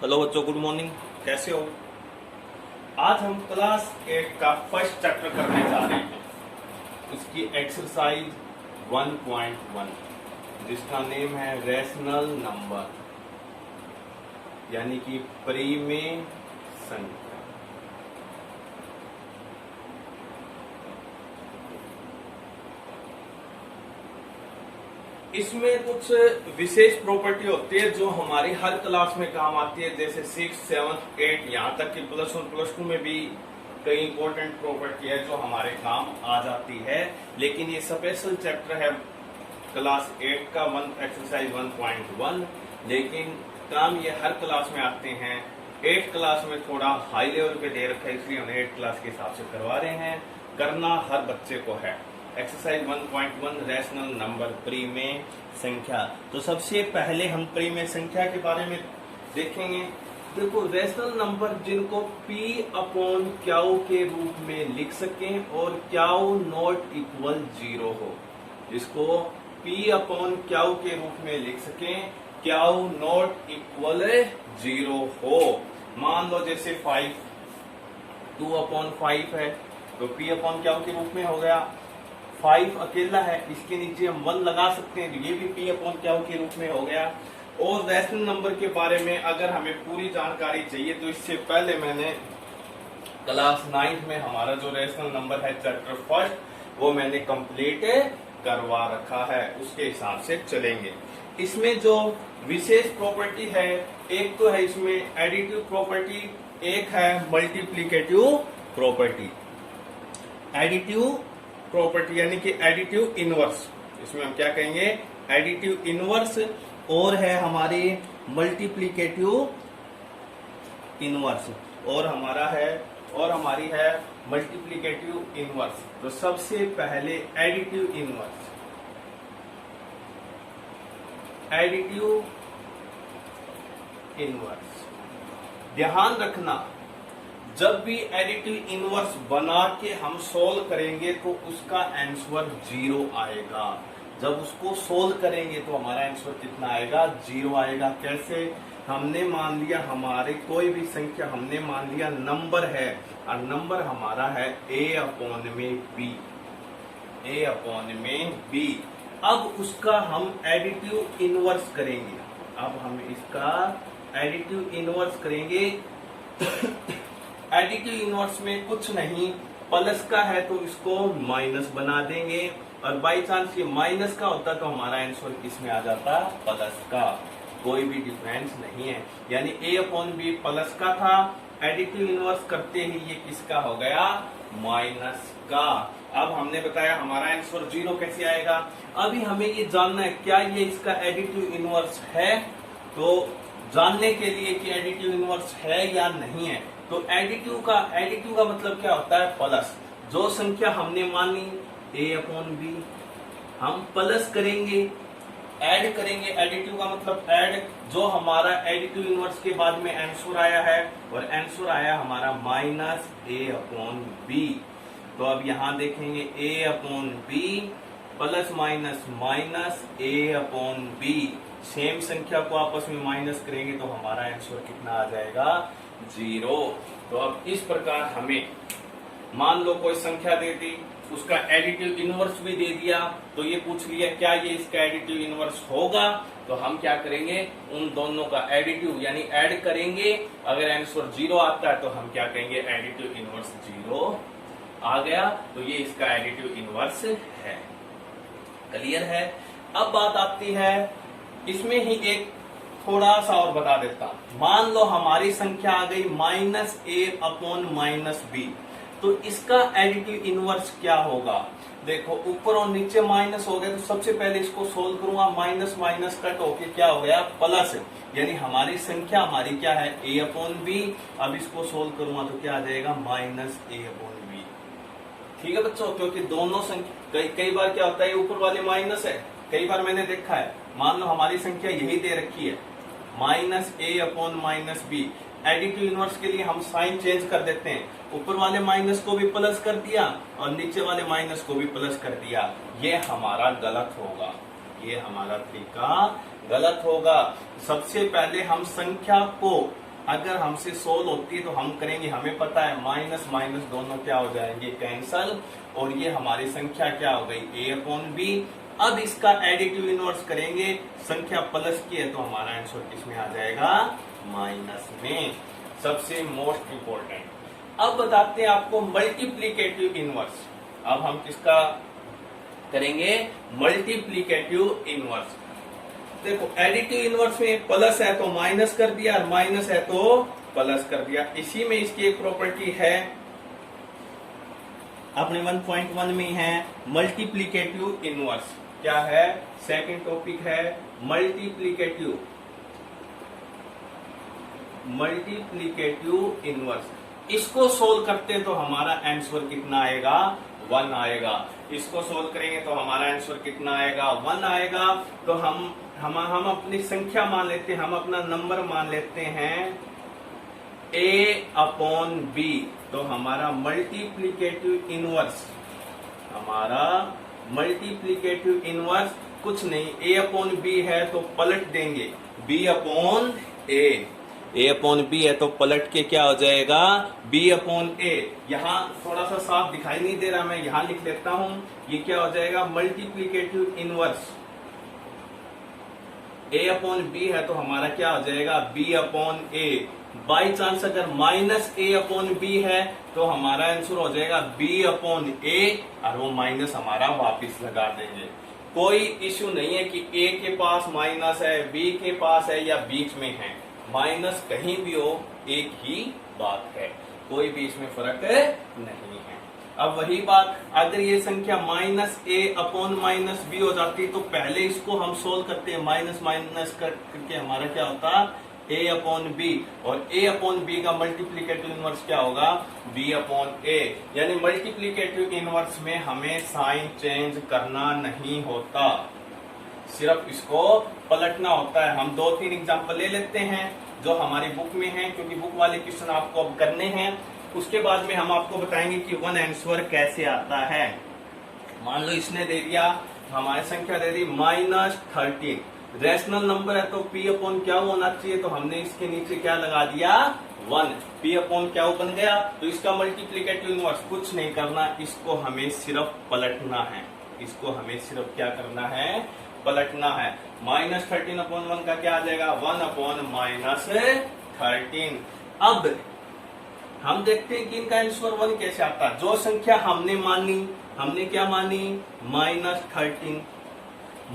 Hello बच्चों, good morning. कैसे हो? आज हम क्लास 8 का फर्स्ट चैप्टर करने जा रहे हैं। उसकी एक्सरसाइज 1.1 जिसका नेम है रैशनल नंबर, यानी कि परिमेय संख्या। इसमें कुछ विशेष प्रॉपर्टी होती है जो हमारी हर क्लास में काम आती है, जैसे 6, 7, 8 यहाँ तक कि +1, +2 में भी कई इंपॉर्टेंट प्रॉपर्टी है जो हमारे काम आ जाती है। लेकिन ये स्पेशल चैप्टर है क्लास 8 का एक्सरसाइज 1.1, लेकिन काम ये हर क्लास में आते हैं। 8 क्लास में थोड़ा हाई लेवल पे दे रखा है, इसलिए हम 8 क्लास के हिसाब से करवा रहे हैं। करना हर बच्चे को है। एक्सरसाइज 1.1 रैशनल नंबर, परिमेय संख्या। तो सबसे पहले हम परिमेय संख्या के बारे में देखेंगे। देखो, रैशनल नंबर जिनको P/Q के रूप में लिख सकें और Q नॉट इक्वल 0 हो, जिसको P/Q के रूप में लिख सकें, Q नॉट इक्वल 0 हो। मान लो जैसे 5 2/5 है तो P/Q के रूप में हो गया। 5 अकेला है, इसके नीचे हम 1 लगा सकते हैं, ये भी P/Q के रूप में हो गया। और रैशनल नंबर के बारे में अगर हमें पूरी जानकारी चाहिए तो इससे पहले मैंने क्लास 9 में हमारा जो रैशनल नंबर है चैप्टर फर्स्ट, वो मैंने कंप्लीट करवा रखा है, उसके हिसाब से चलेंगे। इसमें जो विशेष प्रॉपर्टी है, एक तो है इसमें एडिटिव प्रॉपर्टी, एक है मल्टीप्लीकेटिव प्रॉपर्टी। एडिटिव प्रॉपर्टी यानी कि एडिटिव इनवर्स, इसमें हम क्या कहेंगे, एडिटिव इनवर्स, और है हमारी मल्टीप्लिकेटिव इनवर्स, और हमारी है मल्टीप्लिकेटिव इनवर्स। तो सबसे पहले एडिटिव इनवर्स। एडिटिव इनवर्स, ध्यान रखना, जब भी एडिटिव इनवर्स बना के हम सोल्व करेंगे तो उसका आंसर 0 आएगा। जब उसको सोल्व करेंगे तो हमारा आंसर कितना आएगा, 0 आएगा। कैसे? हमने मान लिया हमारे कोई भी संख्या, हमने मान लिया नंबर है, और नंबर हमारा है A/B। अब उसका हम एडिटिव इनवर्स करेंगे। अब हम इसका एडिटिव इनवर्स करेंगे। एडिटिव इनवर्स में कुछ नहीं, प्लस का है तो इसको माइनस बना देंगे, और बाई चांस ये माइनस का होता तो हमारा आंसर किसमें आ जाता, प्लस का। कोई भी डिफरेंस नहीं है, यानी A/B प्लस का था, एडिटिव इनवर्स करते ही ये किसका हो गया, माइनस का। अब हमने बताया हमारा आंसर 0 कैसे आएगा। अभी हमें ये जानना है क्या ये इसका एडिटिव इनवर्स है। तो जानने के लिए कि एडिटिव इनवर्स है या नहीं है, तो एडिटिव का मतलब क्या होता है, प्लस। जो संख्या हमने मानी A/B, हम प्लस करेंगे, ऐड करेंगे। एडिटिव का मतलब ऐड। जो हमारा एडिटिव इनवर्स के बाद में आंसर आया है, और आंसर आया हमारा -A/B। तो अब यहां देखेंगे A/B plus minus minus A/B, same संख्या को आपस में माइनस करेंगे तो हमारा आंसर कितना आ जाएगा, 0। तो अब इस प्रकार हमें मान लो कोई संख्या दे दी, उसका एडिटिव इनवर्स भी दे दिया, तो ये पूछ लिया क्या ये इसका एडिटिव इनवर्स होगा। तो हम क्या करेंगे, उन दोनों का एडिटिव यानी ऐड करेंगे। अगर आंसर 0 आता है तो हम क्या कहेंगे, एडिटिव इनवर्स 0 आ गया, तो ये इसका एडिटिव इनवर्स है। क्लियर है? अब बात आती है, इसमें ही एक थोड़ा सा और बता देता हूं। मान लो हमारी संख्या आ गई -A/-B, तो इसका एडिटिव इनवर्स क्या होगा। देखो, ऊपर और नीचे माइनस हो गए, तो सबसे पहले इसको सोल्व करूंगा, माइनस माइनस कट होके क्या हो गया, प्लस। यानी हमारी संख्या हमारी क्या है, A/B। अब इसको सोल्व करूंगा तो क्या आ जाएगा, -A/B। ठीक है बच्चों, क्योंकि दोनों संख्या कई बार क्या होता है, ऊपर वाले माइनस है, कई बार मैंने देखा है। मान लो हमारी संख्या यही दे रखी है, -A/-B। एडिटिव इनवर्स के लिए हम साइन चेंज कर देते हैं, ऊपर वाले माइनस को भी प्लस कर दिया और नीचे वाले माइनस को भी प्लस कर दिया। ये हमारा गलत होगा, ये हमारा तरीका गलत होगा। सबसे पहले हम संख्या को अगर हमसे सोल्व होती है तो हम करेंगे, हमें पता है माइनस माइनस दोनों क्या हो जाएंगे, कैंसल, और ये हमारी संख्या क्या हो गई, a अपॉन बी। अब इसका एडिटिव इनवर्स करेंगे, संख्या प्लस की है तो हमारा आंसर किसमें आ जाएगा, माइनस में, सबसे मोस्ट इंपॉर्टेंट। अब बताते हैं आपको मल्टीप्लीकेटिव इनवर्स। अब हम किसका करेंगे, मल्टीप्लीकेटिव इनवर्स। देखो एडिटिव इनवर्स में प्लस है तो माइनस कर दिया, और माइनस है तो प्लस कर दिया। इसी में इसकी एक प्रॉपर्टी है, अपने 1.1 में है मल्टीप्लीकेटिव इनवर्स। क्या है, सेकंड टॉपिक है मल्टीप्लीकेटिव इनवर्स। इसको सोल्व करते हैं तो हमारा आंसर कितना आएगा, 1 आएगा। इसको सोल्व करेंगे तो हमारा आंसर कितना आएगा, 1 आएगा। तो हम अपनी संख्या मान लेते हैं, हम अपना नंबर मान लेते हैं a अपॉन b। तो हमारा मल्टीप्लीकेटिव इनवर्स कुछ नहीं, a अपॉन b है तो पलट देंगे b upon a upon b है तो पलट के क्या हो जाएगा, b अपॉन a। यहाँ थोड़ा सा साफ दिखाई नहीं दे रहा, मैं यहाँ लिख लेता हूं, ये क्या हो जाएगा, multiplicative inverse a upon b है तो हमारा क्या हो जाएगा, b upon a। By chance अगर माइनस a अपॉन b है तो हमारा आंसर हो जाएगा b अपॉन a, और वो माइनस हमारा वापिस लगा देंगे। कोई इश्यू नहीं है कि a के पास माइनस है, b के पास है या बीच में है, माइनस कहीं भी हो एक ही बात है, कोई भी इसमें फर्क नहीं है। अब वही बात, अगर ये संख्या minus a upon minus b हो जाती तो पहले इसको हम सोल्व करते हैं, माइनस माइनस करके हमारा क्या होता, a अपॉन b, और a अपॉन b का मल्टीप्लीकेटिव इनवर्स क्या होगा, b अपॉन a। यानी मल्टीप्लीकेटिव इनवर्स में हमें साइन चेंज करना नहीं होता, सिर्फ इसको पलटना होता है। हम 2-3 एग्जांपल ले लेते हैं जो हमारी बुक में है, क्योंकि बुक वाले क्वेश्चन आपको अब करने हैं। उसके बाद में हम आपको बताएंगे कि 1 आंसर कैसे आता है। मान लो इसने दे दिया, हमारी संख्या दे दी -13, रैशनल नंबर है तो p अपॉन क्या होना चाहिए, तो हमने इसके नीचे क्या लगा दिया, 1, p अपॉन क्या बन गया। तो इसका मल्टीप्लीकेटिव इनवर्स कुछ नहीं करना, इसको हमें सिर्फ पलटना है, इसको हमें सिर्फ क्या करना है, पलटना है। -13 अपॉन 1 का क्या आ जाएगा, 1 अपॉन -13। अब हम देखते हैं कि इनका आंसर 1 कैसे आता है। जो संख्या हमने मानी, हमने क्या मानी, -13,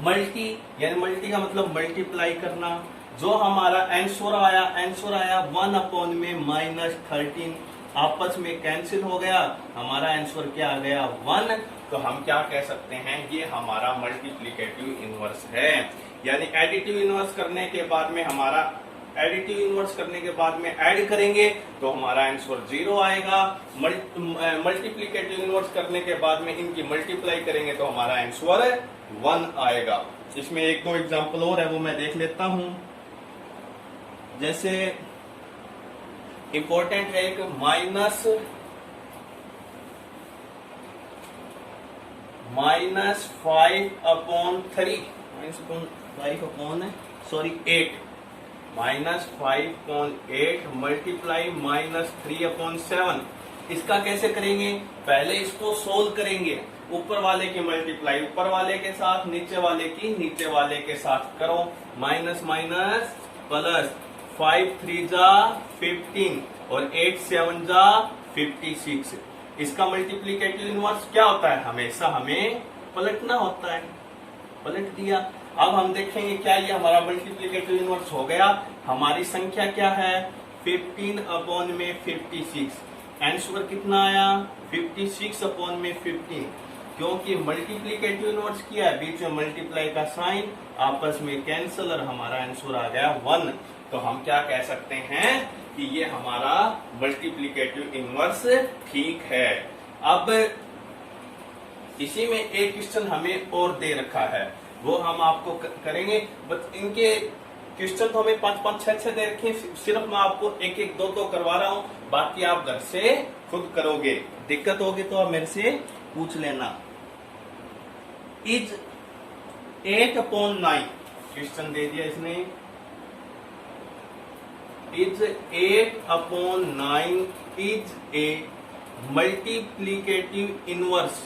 मल्टी, यानी मल्टी का मतलब मल्टीप्लाई करना। जो हमारा आंसर आया 1 अपॉन में -13, आपस में कैंसिल हो गया, हमारा आंसर क्या आ गया, 1। तो हम क्या कह सकते हैं, ये हमारा मल्टीप्लीकेटिव इनवर्स है। यानी एडिटिव इनवर्स करने के बाद में हमारा एडिटिव इनवर्स करने के बाद में ऐड करेंगे तो हमारा आंसर 0 आएगा। मल्टीप्लीकेटिव इनवर्स करने के बाद में इनकी मल्टीप्लाई करेंगे तो हमारा आंसर 1 आएगा। इसमें 1-2 एग्जांपल और है, वो मैं देख लेता हूं। जैसे इंपॉर्टेंट है एक -5/8 मल्टीप्लाई -3/7। इसका कैसे करेंगे, पहले इसको सोल्व करेंगे, ऊपर वाले की मल्टीप्लाई ऊपर वाले के साथ, नीचे वाले की नीचे वाले के साथ करो, माइनस माइनस प्लस, 5 3 जा 15 और 8 7 जा 56। इसका मल्टीप्लीकेटिव इनवर्स क्या होता है, हमेशा हमें पलटना होता है, पलट दिया। अब हम देखेंगे क्या ये हमारा मल्टीप्लीकेटिव इनवर्स हो गया। हमारी संख्या क्या है, 15 अपॉन में 56, आंसर कितना आया, 56 अपॉन में 15। क्योंकि मल्टीप्लीकेटिव इनवर्स किया है, बीच में मल्टीप्लाई का साइन, आपस में कैंसल, और हमारा आंसर आ गया 1। तो हम क्या कह सकते हैं कि ये हमारा मल्टीप्लीकेटिव इनवर्स ठीक है। अब इसी में एक क्वेश्चन हमें और दे रखा है, वो हम आपको करेंगे। बट इनके क्वेश्चन तो हमें 5-5 6-6 दे रखे, सिर्फ मैं आपको 1-1 2-2 करवा रहा हूं, बाकी आप घर से खुद करोगे। दिक्कत होगी तो आप मेरे से पूछ लेना। इज 8/9 क्वेश्चन दे दिया इसने, is 8/9 is a multiplicative inverse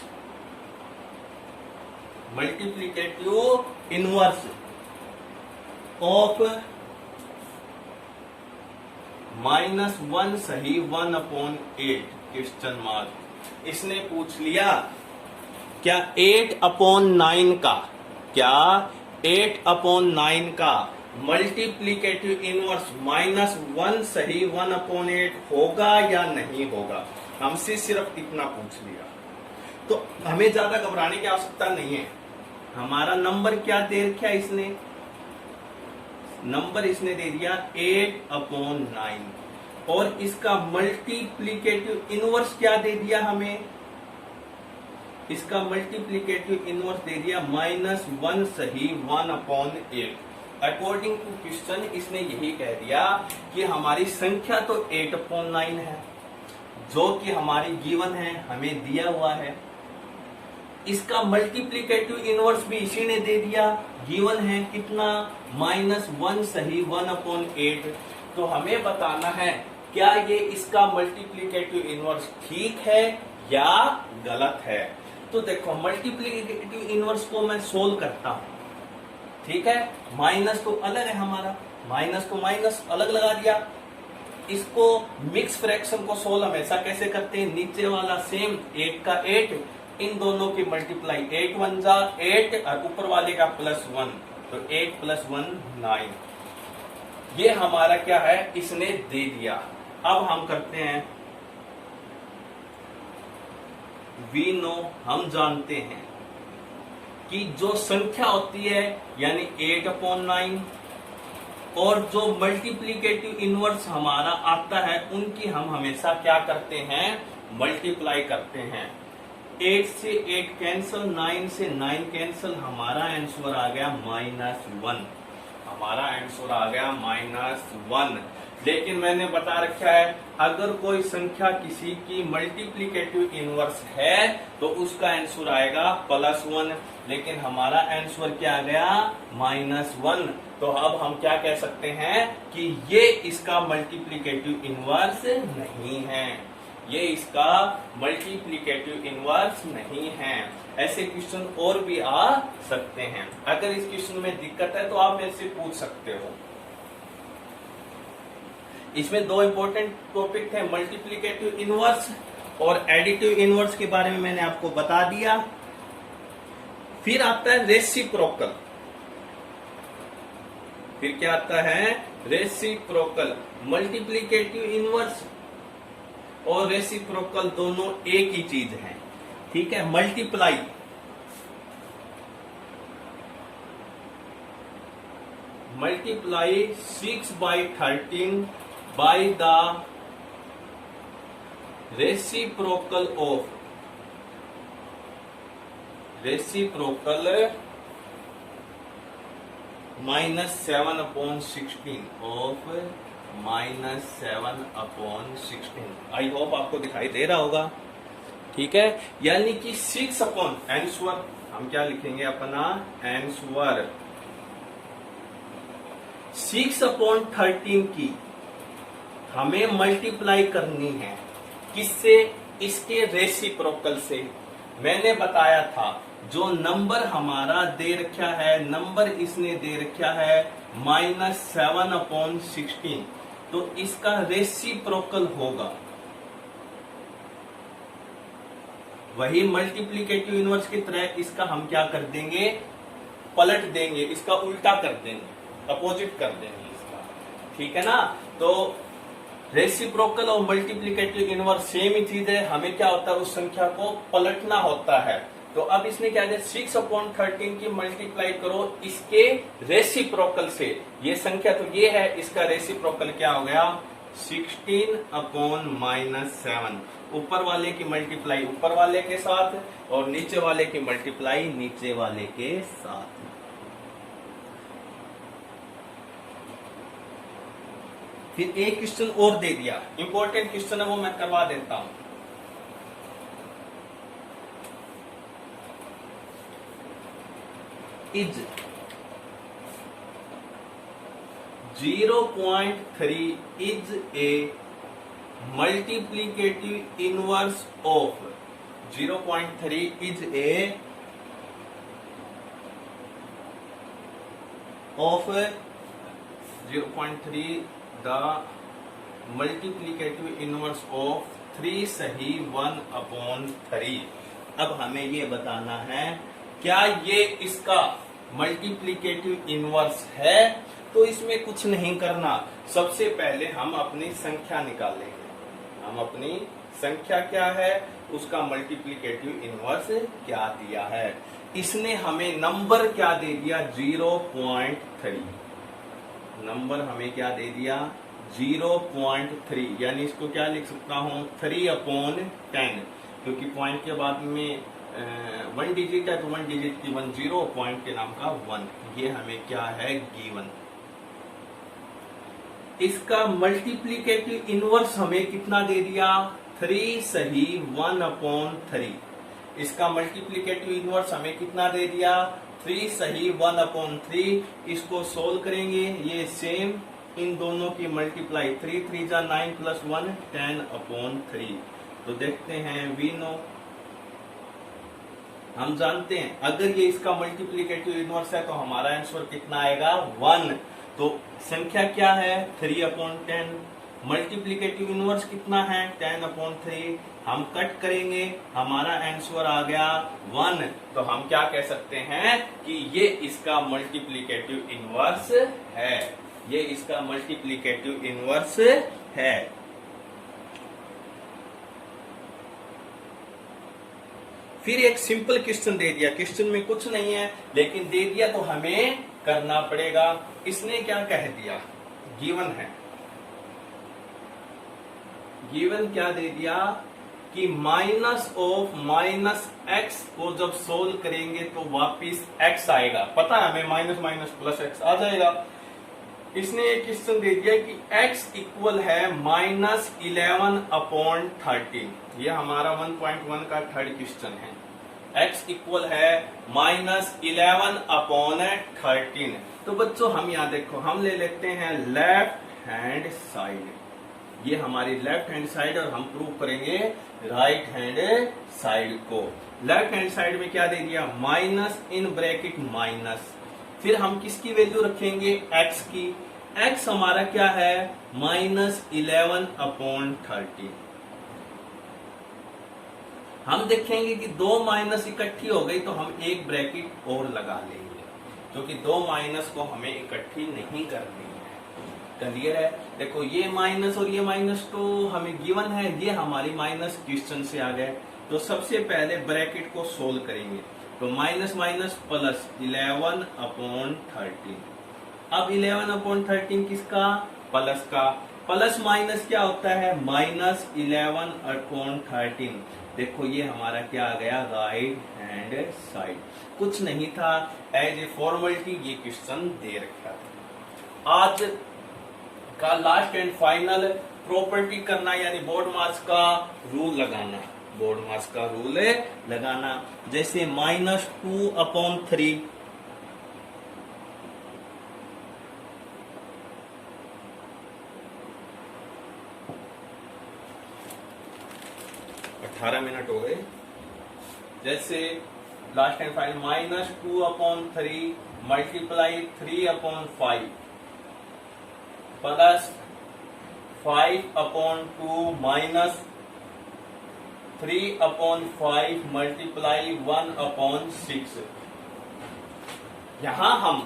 of -1 सही 1/8 क्वेश्चन मार्क। इसने पूछ लिया क्या 8/9 का मल्टीप्लीकेटिव इनवर्स -1 सही 1/8 होगा या नहीं होगा। हमसे सिर्फ इतना पूछ लिया, तो हमें ज्यादा घबराने की आवश्यकता नहीं है। हमारा नंबर क्या दे रखा है इसने, नंबर इसने दे दिया 8/9 और इसका मल्टीप्लीकेटिव इनवर्स क्या दे दिया हमें, इसका मल्टीप्लीकेटिव इनवर्स दे दिया -1 सही 1/8। अकॉर्डिंग टू क्वेश्चन इसने यही कह दिया कि हमारी संख्या तो 8/9 है जो कि हमारी गिवन है, हमें दिया हुआ है। इसका मल्टीप्लीकेटिव इनवर्स भी इसी ने दे दिया, गिवन है कितना -1 सही 1/8। तो हमें बताना है क्या ये इसका मल्टीप्लीकेटिव इनवर्स ठीक है या गलत है। तो देखो मल्टीप्लीकेटिव इनवर्स को मैं सोल्व करता हूं, ठीक है। माइनस तो अलग है हमारा, माइनस को माइनस अलग लगा दिया। इसको मिक्स फ्रैक्शन को सोल्व हमेशा कैसे करते हैं, नीचे वाला सेम 8 का 8, इन दोनों की मल्टीप्लाई 8 1 जा 8 और ऊपर वाले का +1, तो 8 + 1 9। ये हमारा क्या है, इसने दे दिया। अब हम करते हैं वी नो, हम जानते हैं कि जो संख्या होती है यानी 8/9 और जो मल्टीप्लीकेटिव इनवर्स हमारा आता है उनकी हम हमेशा क्या करते हैं, मल्टीप्लाई करते हैं। 8 से 8 कैंसिल, 9 से 9 कैंसिल, हमारा आंसर आ गया -1। हमारा आंसर आ गया -1। लेकिन मैंने बता रखा है अगर कोई संख्या किसी की मल्टीप्लीकेटिव इनवर्स है तो उसका आंसर आएगा +1, लेकिन हमारा आंसर क्या आ गया -1। तो अब हम क्या कह सकते हैं कि ये इसका मल्टीप्लीकेटिव इनवर्स नहीं है, ये इसका मल्टीप्लीकेटिव इनवर्स नहीं है। ऐसे क्वेश्चन और भी आ सकते हैं। अगर इस क्वेश्चन में दिक्कत है तो आप मेरे से पूछ सकते हो। इसमें दो इंपॉर्टेंट टॉपिक थे, मल्टीप्लीकेटिव इनवर्स और एडिटिव इनवर्स के बारे में मैंने आपको बता दिया। फिर आता है रेसिप्रोकल। फिर क्या आता है, रेसिप्रोकल। मल्टीप्लीकेटिव इनवर्स और रेसिप्रोकल दोनों एक ही चीज है, ठीक है। Multiply multiply 6/13 by the reciprocal of -7/16 of -7/16। I hope आपको दिखाई दे रहा होगा, ठीक है। यानी कि 6 अपॉन आंसर, हम क्या लिखेंगे अपना आंसर 6/13 की हमें मल्टीप्लाई करनी है, किससे, इसके रेसिप्रोकल से। मैंने बताया था जो नंबर हमारा दे रखा है, नंबर इसने दे रखा है -7/16, तो इसका रेसिप्रोकल होगा वही मल्टीप्लीकेटिव इनवर्स की तरह। इसका हम क्या कर देंगे, पलट देंगे, इसका उल्टा कर देंगे, अपोजिट कर देंगे इसका, ठीक है ना। तो रेसिप्रोकल और मल्टीप्लीकेटिव इनवर्स सेम ही चीज है, हमें क्या होता है उस संख्या को पलटना होता है। तो अब इसने क्या दिया, 6/13 की मल्टीप्लाई करो इसके रेसिप्रोकल से। ये संख्या तो ये है, इसका रेसिप्रोकल क्या हो गया 16/-7। ऊपर वाले की मल्टीप्लाई ऊपर वाले के साथ और नीचे वाले की मल्टीप्लाई नीचे वाले के साथ। फिर एक क्वेश्चन और दे दिया, इंपॉर्टेंट क्वेश्चन है वो मैं करवा देता हूं। Is 0.3 is a multiplicative inverse of 0.3 is a of 0.3 the multiplicative inverse of 3 सही 1/3। अब हमें ये बताना है क्या ये इसका मल्टीप्लिकेटिव इनवर्स है। तो इसमें कुछ नहीं करना, सबसे पहले हम अपनी संख्या निकालेंगे। हम अपनी संख्या क्या है उसका मल्टीप्लिकेटिव इनवर्स क्या दिया है। इसने हमें नंबर क्या दे दिया 0.3। नंबर हमें क्या दे दिया 0.3, यानी इसको क्या लिख सकता हूं 3/10, क्योंकि पॉइंट के बाद में 1 डिजिट है तो 1 डिजिट की 1 0, पॉइंट के नाम का 1। ये हमें क्या है गिवन। इसका मल्टीप्लिकेटिव इनवर्स हमें कितना दे दिया 3 सही 1/3। इसका मल्टीप्लिकेटिव इनवर्स हमें कितना दे दिया 3 सही 1/3। इसको सोल्व करेंगे, ये सेम इन दोनों की मल्टीप्लाई 3 3 जा 9 प्लस 1 10/3। तो देखते हैं वी नो, हम जानते हैं अगर ये इसका मल्टीप्लिकेटिव इनवर्स है तो हमारा आंसर कितना आएगा 1। तो संख्या क्या है 3/10, मल्टीप्लिकेटिव इनवर्स कितना है 10/3। हम कट करेंगे, हमारा आंसर आ गया 1। तो हम क्या कह सकते हैं कि ये इसका मल्टीप्लिकेटिव इनवर्स है। ये इसका मल्टीप्लिकेटिव इनवर्स है। फिर एक सिंपल क्वेश्चन दे दिया, क्वेश्चन में कुछ नहीं है लेकिन दे दिया तो हमें करना पड़ेगा। इसने क्या कह दिया, गिवन है, गिवन क्या दे दिया कि माइनस ऑफ माइनस एक्स को जब सोल्व करेंगे तो वापिस एक्स आएगा। पता है हमें माइनस माइनस प्लस एक्स आ जाएगा। इसने एक क्वेश्चन दे दिया कि x इक्वल है -11/13। ये हमारा 1.1 का थर्ड क्वेश्चन है। x इक्वल है -11/13। तो बच्चों हम यहाँ देखो, हम ले लेते हैं लेफ्ट हैंड साइड, ये हमारी लेफ्ट हैंड साइड, और हम प्रूव करेंगे राइट हैंड साइड को। लेफ्ट हैंड साइड में क्या दे दिया माइनस इन ब्रैकेट माइनस, फिर हम किसकी वैल्यू रखेंगे x की। x हमारा क्या है -11/13। हम देखेंगे कि दो माइनस इकट्ठी हो गई तो हम एक ब्रैकेट और लगा लेंगे, क्योंकि दो माइनस को हमें इकट्ठी नहीं करनी है। क्लियर है। देखो ये माइनस और ये माइनस तो हमें गिवन है, ये हमारी माइनस क्वेश्चन से आ गए। तो सबसे पहले ब्रैकेट को सोल्व करेंगे, तो माइनस माइनस प्लस 11/13। अब 11/13 किसका प्लस का, प्लस माइनस क्या होता है -11/13। देखो ये हमारा क्या आ गया राइट हैंड साइड। कुछ नहीं था, एज ए फॉर्मेलिटी ये क्वेश्चन दे रखा था। आज का लास्ट एंड फाइनल प्रॉपर्टी करना, यानी बोर्ड मार्क्स का रूल लगाना। बोर्ड मास का रूल लगाना, जैसे -2/3 18 मिनट हो गए। जैसे last and final -2/3 multiply 3/5 plus 5/2 minus 3/5 multiply 1/6। यहां हम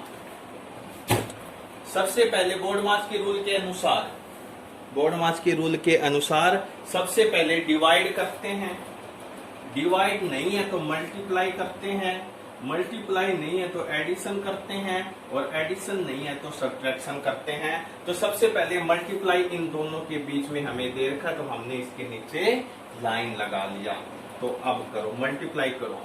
सबसे पहले बोर्ड मास के रूल के अनुसार, बोर्ड मास के रूल के अनुसार सबसे पहले डिवाइड करते हैं। डिवाइड नहीं है तो मल्टीप्लाई करते हैं, मल्टीप्लाई नहीं है तो एडिशन करते हैं, और एडिशन नहीं है तो सब्ट्रैक्शन करते हैं। तो सबसे पहले मल्टीप्लाई इन दोनों के बीच में हमें दे रखा, तो हमने इसके नीचे लाइन लगा लिया। तो अब करो मल्टीप्लाई करो,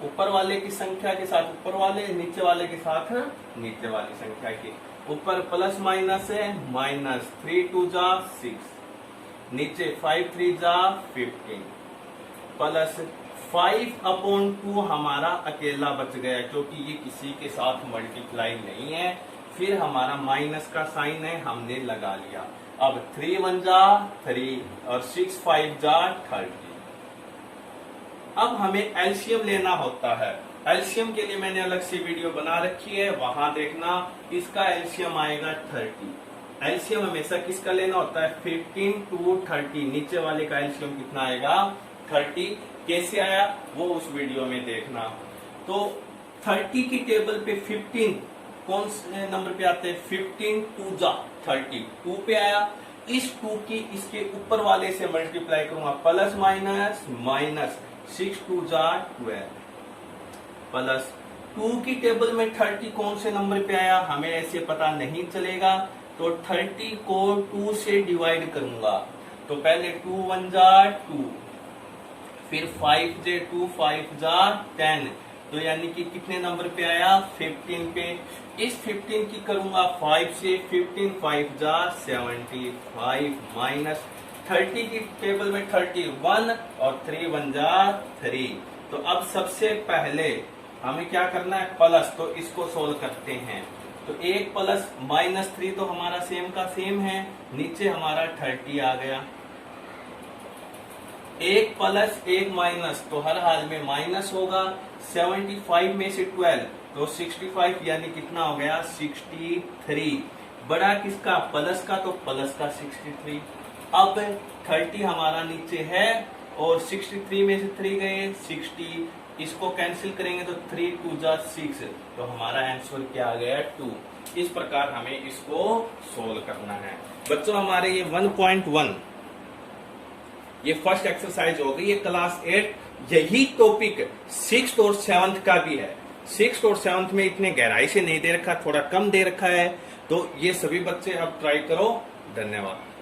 ऊपर वाले की संख्या के साथ ऊपर वाले, नीचे वाले के साथ नीचे वाली संख्या के। ऊपर प्लस माइनस है, -3 2 जा 6, नीचे 5 3 जा 15, प्लस 5/2 हमारा अकेला बच गया क्योंकि ये किसी के साथ मल्टीप्लाई नहीं है। फिर हमारा माइनस का साइन है, हमने लगा लिया। अब 3 1 जा 3 और 6 5 जा 30। अब हमें एलसीएम लेना होता है। एलसीएम के लिए मैंने अलग से वीडियो बना रखी है, वहां देखना। इसका एलसीएम आएगा 30। एलसीएम हमेशा किसका लेना होता है? 15 to 30। नीचे वाले का एलसीएम कितना आएगा? 30। कैसे आया वो उस वीडियो में देखना। तो 30 की टेबल पे 15 कौन से नंबर पे आते हैं? 15 2 जा 30, 2 पे आया। इस 2 की इसके ऊपर वाले से मल्टीप्लाई करूंगा, प्लस माइनस माइनस, 6 2 जा 12 प्लस 2 की टेबल में 30 कौन से नंबर पे आया हमें ऐसे पता नहीं चलेगा, तो 30 को 2 से डिवाइड करूंगा। तो पहले 2 1 जा 2, फिर 5 जे 2 5 जा 10, तो यानी कि कितने नंबर पे आया? 15 पे। इस 15 की करूंगा 5 से, 15 5 जा 75 माइनस 30 की टेबल में 31 और 3 1 जा 3। तो अब सबसे पहले हमें क्या करना है? प्लस, तो इसको सोल्व करते हैं। तो 1 प्लस -3 तो हमारा सेम का सेम है, नीचे हमारा 30 आ गया। 1 प्लस 1 माइनस, तो हर हाल में माइनस होगा। 75 में से 12 तो 65, यानी कितना हो गया? 63। बड़ा किसका? प्लस का, तो प्लस का 63। अब 30 हमारा नीचे है और 63 में से 3 गए 60, इसको कैंसिल करेंगे तो 3 2 जा 6, तो हमारा आंसर क्या आ गया? 2। इस प्रकार हमें इसको सोल्व करना है। बच्चों हमारे ये 1.1 ये फर्स्ट एक्सरसाइज हो गई, ये क्लास 8। यही टॉपिक 6th और 7th का भी है। 6th और 7th में इतने गहराई से नहीं दे रखा, थोड़ा कम दे रखा है। तो ये सभी बच्चे अब ट्राई करो। धन्यवाद।